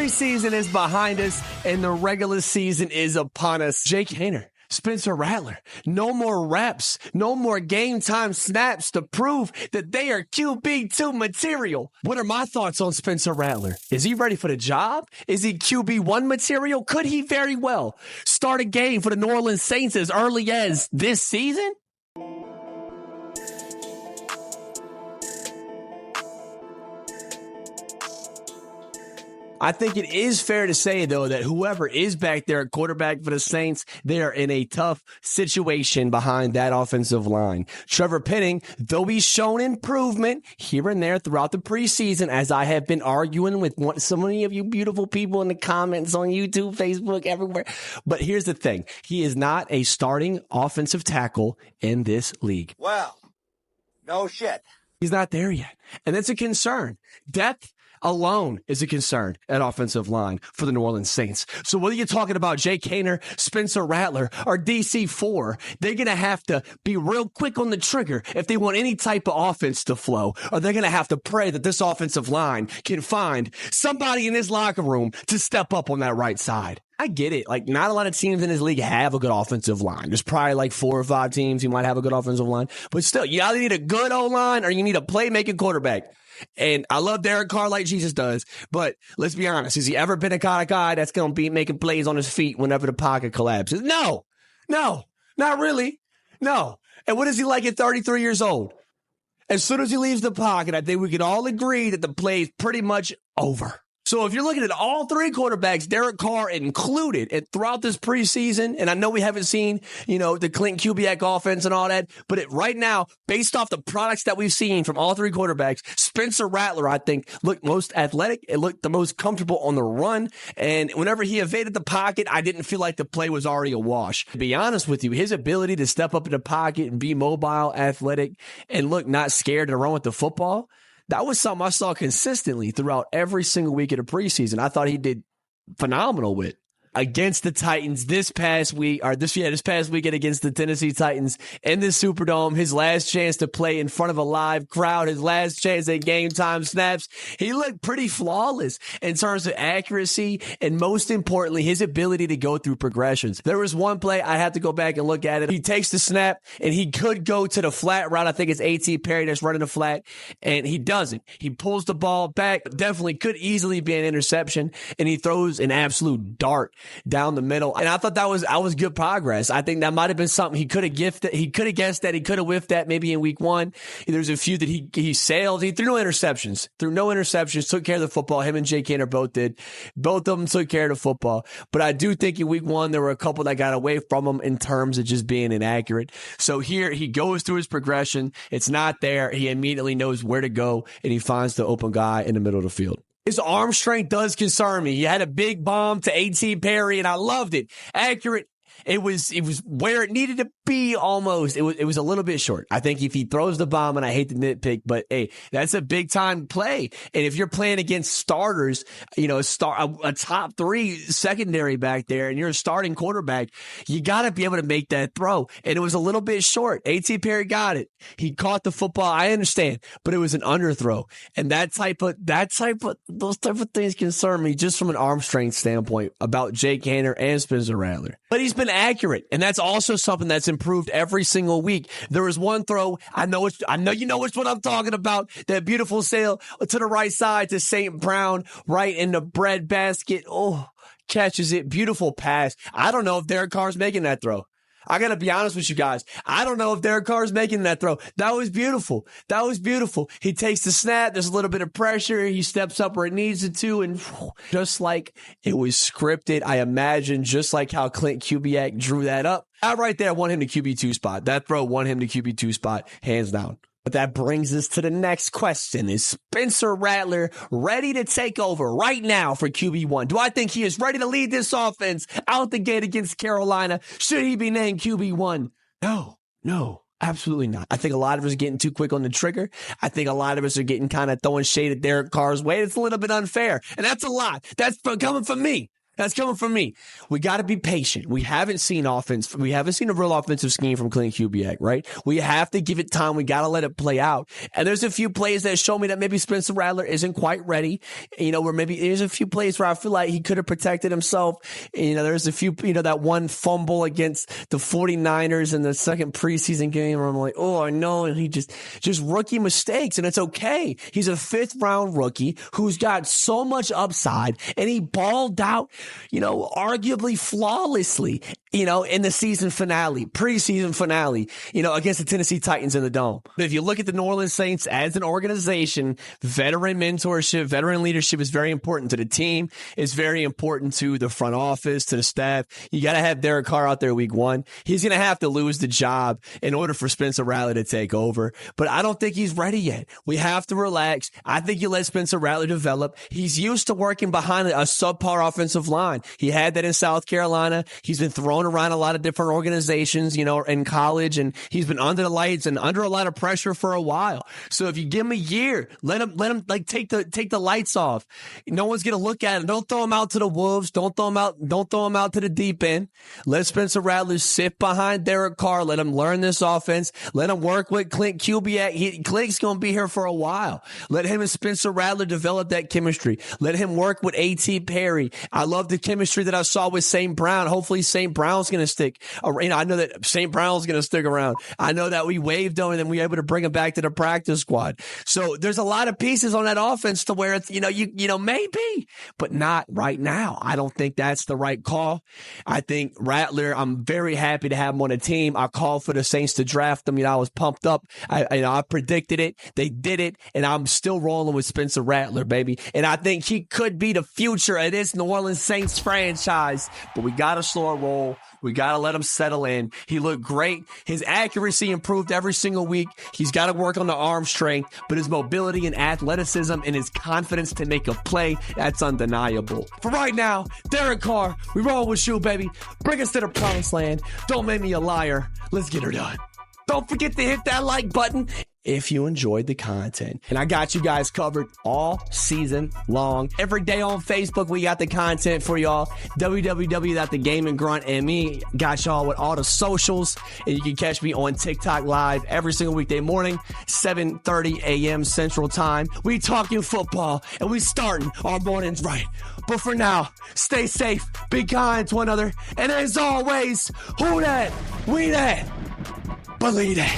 preseason is behind us and the regular season is upon us. Jake Haener, Spencer Rattler, no more reps, no more game time snaps to prove that they are QB2 material. What are my thoughts on Spencer Rattler? Is he ready for the job? Is he QB1 material? Could he very well start a game for the New Orleans Saints as early as this season? I think it is fair to say, though, that whoever is back there at quarterback for the Saints, they are in a tough situation behind that offensive line. Trevor Penning, though he's shown improvement here and there throughout the preseason, as I have been arguing with so many of you beautiful people in the comments on YouTube, Facebook, everywhere. But here's the thing. He is not a starting offensive tackle in this league. Well, no shit. He's not there yet. And that's a concern. Depth alone is a concern at offensive line for the New Orleans Saints. So whether you're talking about Jake Haener, Spencer Rattler, or DC4, they're going to have to be real quick on the trigger if they want any type of offense to flow, or they're going to have to pray that this offensive line can find somebody in this locker room to step up on that right side. I get it. Like, not a lot of teams in this league have a good offensive line. There's probably like 4 or 5 teams who might have a good offensive line. But still, you either need a good O-line or you need a playmaking quarterback. And I love Derek Carr like Jesus does, but let's be honest. Has he ever been a kind of guy that's going to be making plays on his feet whenever the pocket collapses? No, not really. No. And what is he like at 33 years old? As soon as he leaves the pocket, I think we can all agree that the play is pretty much over. So if you're looking at all 3 quarterbacks, Derek Carr included, and throughout this preseason, and I know we haven't seen, the Clint Kubiak offense and all that, but right now, based off the products that we've seen from all 3 quarterbacks, Spencer Rattler, I think, looked most athletic. It looked the most comfortable on the run. And whenever he evaded the pocket, I didn't feel like the play was already a wash. To be honest with you, his ability to step up in the pocket and be mobile, athletic, and look not scared to run with the football, that was something I saw consistently throughout every single week of the preseason. I thought he did phenomenal with. Against the Titans this past weekend against the Tennessee Titans in the Superdome, his last chance to play in front of a live crowd, his last chance at game time snaps. He looked pretty flawless in terms of accuracy and, most importantly, his ability to go through progressions. There was one play, I had to go back and look at it. He takes the snap and he could go to the flat route. I think it's A.T. Perry that's running the flat, and he doesn't. He pulls the ball back, definitely could easily be an interception, and he throws an absolute dart down the middle. And I thought that was good progress. I think that might have been something he could have gifted. He could have guessed that. He could have whiffed that maybe in week 1. There's a few that he sailed. He threw no interceptions, took care of the football. Him and Jake Haener both did. Both of them took care of the football. But I do think in week 1, there were a couple that got away from him in terms of just being inaccurate. So here he goes through his progression. It's not there. He immediately knows where to go, and he finds the open guy in the middle of the field. His arm strength does concern me. He had a big bomb to A.T. Perry, and I loved it. Accurate. It was where it needed to be almost. It was a little bit short. I think if he throws the bomb, and I hate to nitpick, but hey, that's a big time play. And if you're playing against starters, a top 3 secondary back there, and you're a starting quarterback, you got to be able to make that throw. And it was a little bit short. A.T. Perry got it. He caught the football. I understand, but it was an underthrow. And those type of things concern me just from an arm strength standpoint about Jake Haener and Spencer Rattler. But he's been accurate, and that's also something that's improved every single week. There was one throw, I know you know which one I'm talking about, that beautiful sail to the right side to St. Brown, right in the bread basket. Oh, catches it. Beautiful pass. I don't know if Derek Carr's making that throw. I got to be honest with you guys. I don't know if Derek Carr's making that throw. That was beautiful. He takes the snap. There's a little bit of pressure. He steps up where it needs it to. And just like it was scripted, I imagine, just like how Clint Kubiak drew that up. I right there want him to QB2 spot. That throw won him to QB2 spot, hands down. But that brings us to the next question. Is Spencer Rattler ready to take over right now for QB1? Do I think he is ready to lead this offense out the gate against Carolina? Should he be named QB1? No, absolutely not. I think a lot of us are getting too quick on the trigger. I think a lot of us are getting kind of throwing shade at Derek Carr's way. It's a little bit unfair, and that's a lot. That's coming from me. That's coming from me. We got to be patient. We haven't seen offense. We haven't seen a real offensive scheme from Clint Kubiak, right? We have to give it time. We got to let it play out. And there's a few plays that show me that maybe Spencer Rattler isn't quite ready. Where maybe there's a few plays where I feel like he could have protected himself. There's a few, that one fumble against the 49ers in the second preseason game where I'm like, oh, I know. And he just rookie mistakes. And it's okay. He's a 5th round rookie who's got so much upside, and he balled out, arguably flawlessly, in the preseason finale, against the Tennessee Titans in the Dome. But if you look at the New Orleans Saints as an organization, veteran mentorship, veteran leadership is very important to the team. It's very important to the front office, to the staff. You got to have Derek Carr out there week 1. He's going to have to lose the job in order for Spencer Rattler to take over. But I don't think he's ready yet. We have to relax. I think you let Spencer Rattler develop. He's used to working behind a subpar offensive line. He had that in South Carolina. He's been thrown around a lot of different organizations, in college, and he's been under the lights and under a lot of pressure for a while. So if you give him a year, let him take the lights off. No one's going to look at him. Don't throw him out to the wolves. Don't throw him out to the deep end. Let Spencer Rattler sit behind Derek Carr. Let him learn this offense. Let him work with Clint Kubiak. Clint's going to be here for a while. Let him and Spencer Rattler develop that chemistry. Let him work with A.T. Perry. I love the chemistry that I saw with St. Brown. Hopefully St. Brown's going to stick. I know that St. Brown's going to stick around. I know that we waived him and then we were able to bring him back to the practice squad. So there's a lot of pieces on that offense to where it's, maybe, but not right now. I don't think that's the right call. I think Rattler, I'm very happy to have him on the team. I called for the Saints to draft him. I was pumped up. I predicted it. They did it. And I'm still rolling with Spencer Rattler, baby. And I think he could be the future of this New Orleans Saints franchise. But we got to slow a roll. We got to let him settle in. He looked great. His accuracy improved every single week. He's got to work on the arm strength, but his mobility and athleticism and his confidence to make a play, that's undeniable. For right now, Derek Carr, we roll with you, baby. Bring us to the promised land. Don't make me a liar. Let's get her done. Don't forget to hit that like button if you enjoyed the content. And I got you guys covered all season long. Every day on Facebook, we got the content for y'all. www.thegameandgrunt.me got y'all with all the socials. And you can catch me on TikTok live every single weekday morning, 7:30 a.m. Central Time. We talking football, and we starting our mornings right. But for now, stay safe, be kind to one another, and as always, who that? We that. Believe that.